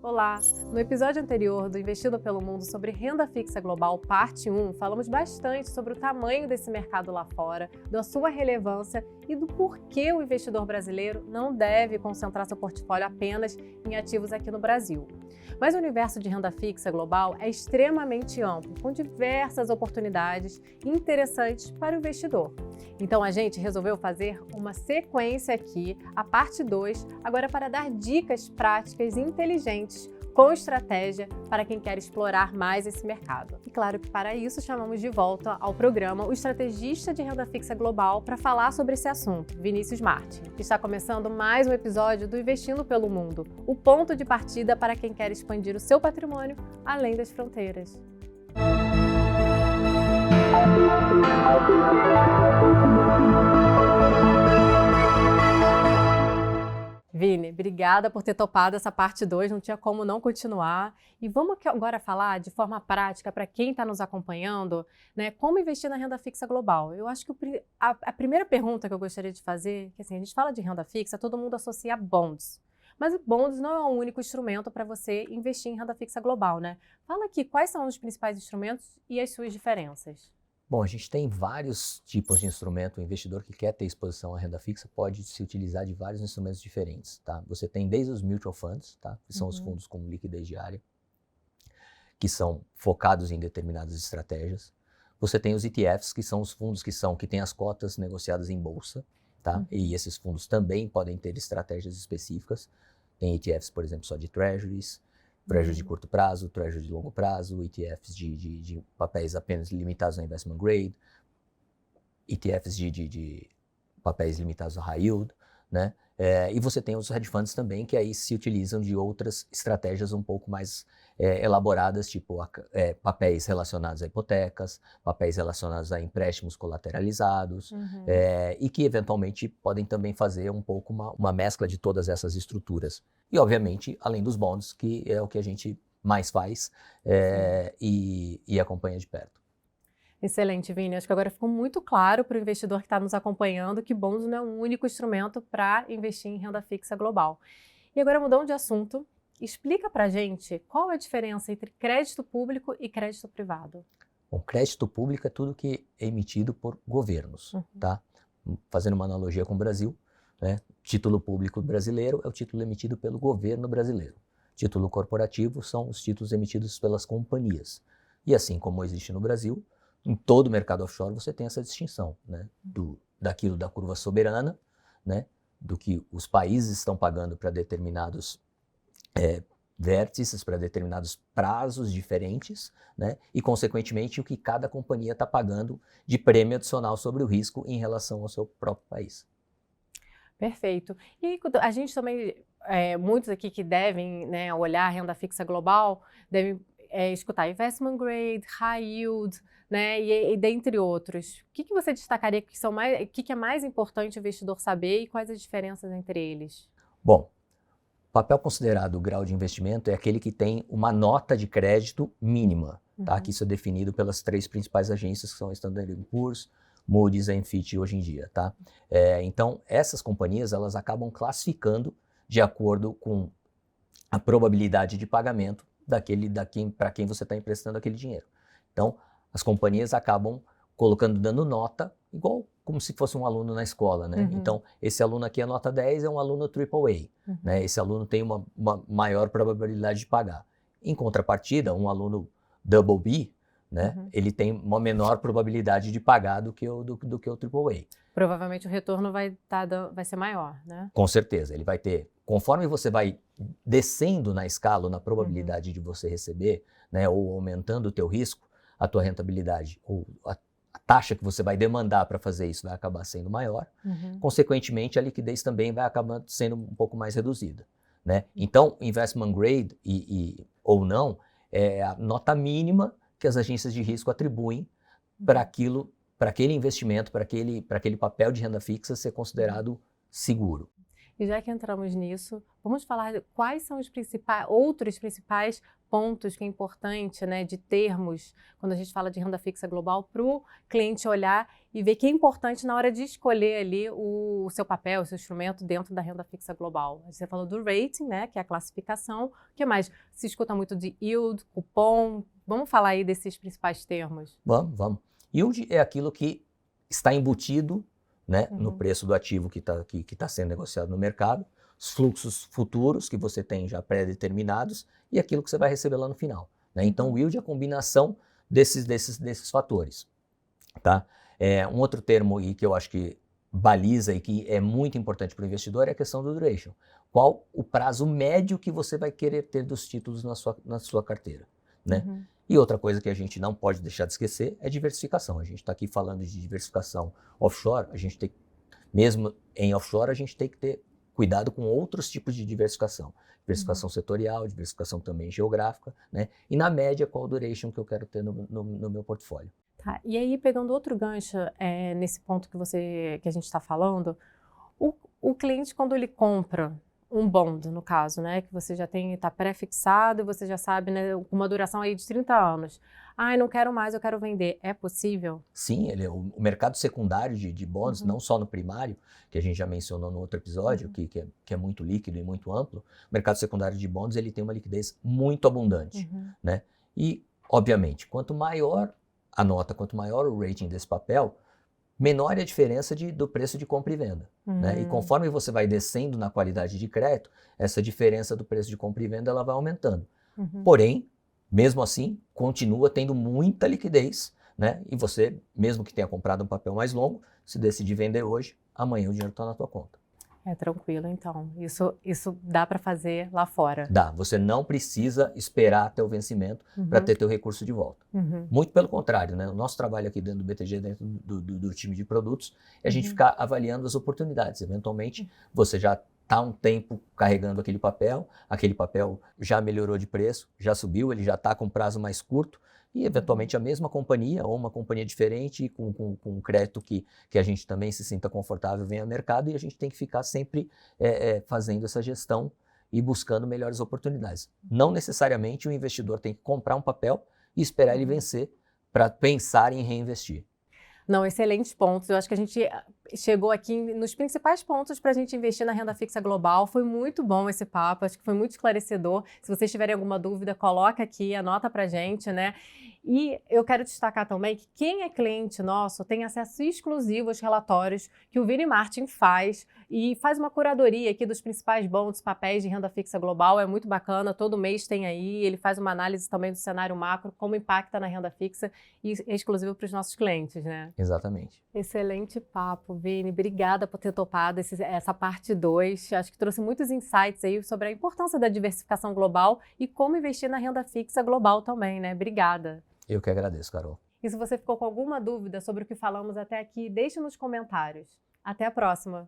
Olá! No episódio anterior do Investindo pelo Mundo sobre renda fixa global, parte 1, falamos bastante sobre o tamanho desse mercado lá fora, da sua relevância e do porquê o investidor brasileiro não deve concentrar seu portfólio apenas em ativos aqui no Brasil. Mas o universo de renda fixa global é extremamente amplo, com diversas oportunidades interessantes para o investidor. Então a gente resolveu fazer uma sequência aqui, a parte 2, agora para dar dicas práticas e inteligentes com estratégia para quem quer explorar mais esse mercado. E claro que para isso chamamos de volta ao programa o estrategista de renda fixa global para falar sobre esse assunto, Vinícius Martin. Está começando mais um episódio do Investindo pelo Mundo, o ponto de partida para quem quer expandir o seu patrimônio além das fronteiras. Vini, obrigada por ter topado essa parte 2, não tinha como não continuar. E vamos agora falar de forma prática para quem está nos acompanhando, né, como investir na renda fixa global. Eu acho que a primeira pergunta que eu gostaria de fazer, que assim, a gente fala de renda fixa, todo mundo associa a bonds. Mas bonds não é o único instrumento para você investir em renda fixa global, né? Fala aqui quais são os principais instrumentos e as suas diferenças. Bom, a gente tem vários tipos de instrumento. O investidor que quer ter exposição à renda fixa pode se utilizar de vários instrumentos diferentes, tá? Você tem desde os mutual funds, tá? Que são os fundos com liquidez diária, que são focados em determinadas estratégias. Você tem os ETFs, que são os fundos que têm as cotas negociadas em bolsa, tá? E esses fundos também podem ter estratégias específicas. Tem ETFs, por exemplo, só de treasuries de curto prazo, treasuries de longo prazo, ETFs de papéis apenas limitados ao investment grade, ETFs de papéis limitados ao high yield, né? E você tem os hedge funds também, que aí se utilizam de outras estratégias um pouco mais elaboradas, tipo papéis relacionados a hipotecas, papéis relacionados a empréstimos colateralizados, e que eventualmente podem também fazer um pouco uma mescla de todas essas estruturas. E, obviamente, além dos bonds, que é o que a gente mais faz e acompanha de perto. Excelente, Vini. Acho que agora ficou muito claro para o investidor que está nos acompanhando que bonds não é o único instrumento para investir em renda fixa global. E agora, mudando de assunto, explica para a gente qual é a diferença entre crédito público e crédito privado. Bom, crédito público é tudo que é emitido por governos, tá? Fazendo uma analogia com o Brasil, né? Título público brasileiro é o título emitido pelo governo brasileiro. Título corporativo são os títulos emitidos pelas companhias. E assim como existe no Brasil, em todo o mercado offshore você tem essa distinção, né? Daquilo da curva soberana, né? Do que os países estão pagando para determinados vértices, para determinados prazos diferentes, né? E, consequentemente, o que cada companhia está pagando de prêmio adicional sobre o risco em relação ao seu próprio país. Perfeito. E aí, a gente também, muitos aqui que devem, né, olhar a renda fixa global, devem escutar investment grade, high yield, né, e dentre outros. O que você destacaria que é mais importante o investidor saber e quais as diferenças entre eles? Bom, o papel considerado o grau de investimento é aquele que tem uma nota de crédito mínima, tá? Que isso é definido pelas 3 principais agências, que são Standard & Poor's, Moody's e Fitch hoje em dia, tá? Então, essas companhias, elas acabam classificando de acordo com a probabilidade de pagamento para quem você está emprestando aquele dinheiro. Então, as companhias acabam dando nota, igual como se fosse um aluno na escola, né? Então, esse aluno aqui, a nota 10, é um aluno AAA, né? Esse aluno tem uma maior probabilidade de pagar. Em contrapartida, um aluno Double B, né? Ele tem uma menor probabilidade de pagar do que o AAA. Provavelmente o retorno vai ser maior, né? Com certeza, ele vai ter. Conforme você vai descendo na escala, na probabilidade de você receber, né, ou aumentando o teu risco, a tua rentabilidade ou a taxa que você vai demandar para fazer isso vai acabar sendo maior. Consequentemente, a liquidez também vai acabar sendo um pouco mais reduzida, né? Então, investment grade ou não é a nota mínima que as agências de risco atribuem para aquele investimento, para aquele papel de renda fixa ser considerado seguro. E já que entramos nisso, vamos falar de quais são os outros principais pontos que é importante, né, de termos, quando a gente fala de renda fixa global, para o cliente olhar e ver que é importante na hora de escolher ali o seu papel, o seu instrumento dentro da renda fixa global. Você falou do rating, né, que é a classificação. O que mais? Se escuta muito de yield, cupom. Vamos falar aí desses principais termos? Vamos. Yield é aquilo que está embutido, né, no preço do ativo que tá sendo negociado no mercado, os fluxos futuros que você tem já pré-determinados e aquilo que você vai receber lá no final, né? Então, o yield é a combinação desses fatores, tá? Um outro termo aí que eu acho que baliza e que é muito importante para o investidor é a questão do duration. Qual o prazo médio que você vai querer ter dos títulos na sua carteira, né? E outra coisa que a gente não pode deixar de esquecer é diversificação. A gente está aqui falando de diversificação offshore, mesmo em offshore, a gente tem que ter cuidado com outros tipos de diversificação. Diversificação setorial, diversificação também geográfica, né? E na média, qual o duration que eu quero ter no meu portfólio. Tá, e aí pegando outro gancho nesse ponto que a gente está falando, o cliente quando ele compra um bond, no caso, né, que você já está pré-fixado, você já sabe, né, uma duração aí de 30 anos. Não quero mais, eu quero vender. É possível? Sim, o mercado secundário de bonds, não só no primário, que a gente já mencionou no outro episódio, que é muito líquido e muito amplo, o mercado secundário de bonds ele tem uma liquidez muito abundante, né? E, obviamente, quanto maior a nota, quanto maior o rating desse papel, menor é a diferença do preço de compra e venda, né? E conforme você vai descendo na qualidade de crédito, essa diferença do preço de compra e venda ela vai aumentando. Porém, mesmo assim, continua tendo muita liquidez, né? E você, mesmo que tenha comprado um papel mais longo, se decidir vender hoje, amanhã o dinheiro está na tua conta. É tranquilo, então. Isso dá para fazer lá fora? Dá. Você não precisa esperar até o vencimento para ter teu recurso de volta. Muito pelo contrário, né? O nosso trabalho aqui dentro do BTG, dentro do time de produtos, é a gente ficar avaliando as oportunidades. Eventualmente, você já está um tempo carregando aquele papel já melhorou de preço, já subiu, ele já está com prazo mais curto, e eventualmente a mesma companhia ou uma companhia diferente com um crédito que a gente também se sinta confortável vem ao mercado, e a gente tem que ficar sempre fazendo essa gestão e buscando melhores oportunidades. Não necessariamente o investidor tem que comprar um papel e esperar ele vencer para pensar em reinvestir. Não, excelentes pontos. Eu acho que a gente chegou aqui nos principais pontos para a gente investir na renda fixa global. Foi muito bom esse papo, acho que foi muito esclarecedor. Se vocês tiverem alguma dúvida, coloca aqui, anota para a gente, né? E eu quero destacar também que quem é cliente nosso tem acesso exclusivo aos relatórios que o Vini Martin faz e faz uma curadoria aqui dos principais bonds, papéis de renda fixa global. É muito bacana, todo mês tem aí. Ele faz uma análise também do cenário macro, como impacta na renda fixa, e é exclusivo para os nossos clientes, né? Exatamente. Excelente papo, Vini. Obrigada por ter topado essa parte 2. Acho que trouxe muitos insights aí sobre a importância da diversificação global e como investir na renda fixa global também, né? Obrigada. Eu que agradeço, Carol. E se você ficou com alguma dúvida sobre o que falamos até aqui, deixe nos comentários. Até a próxima!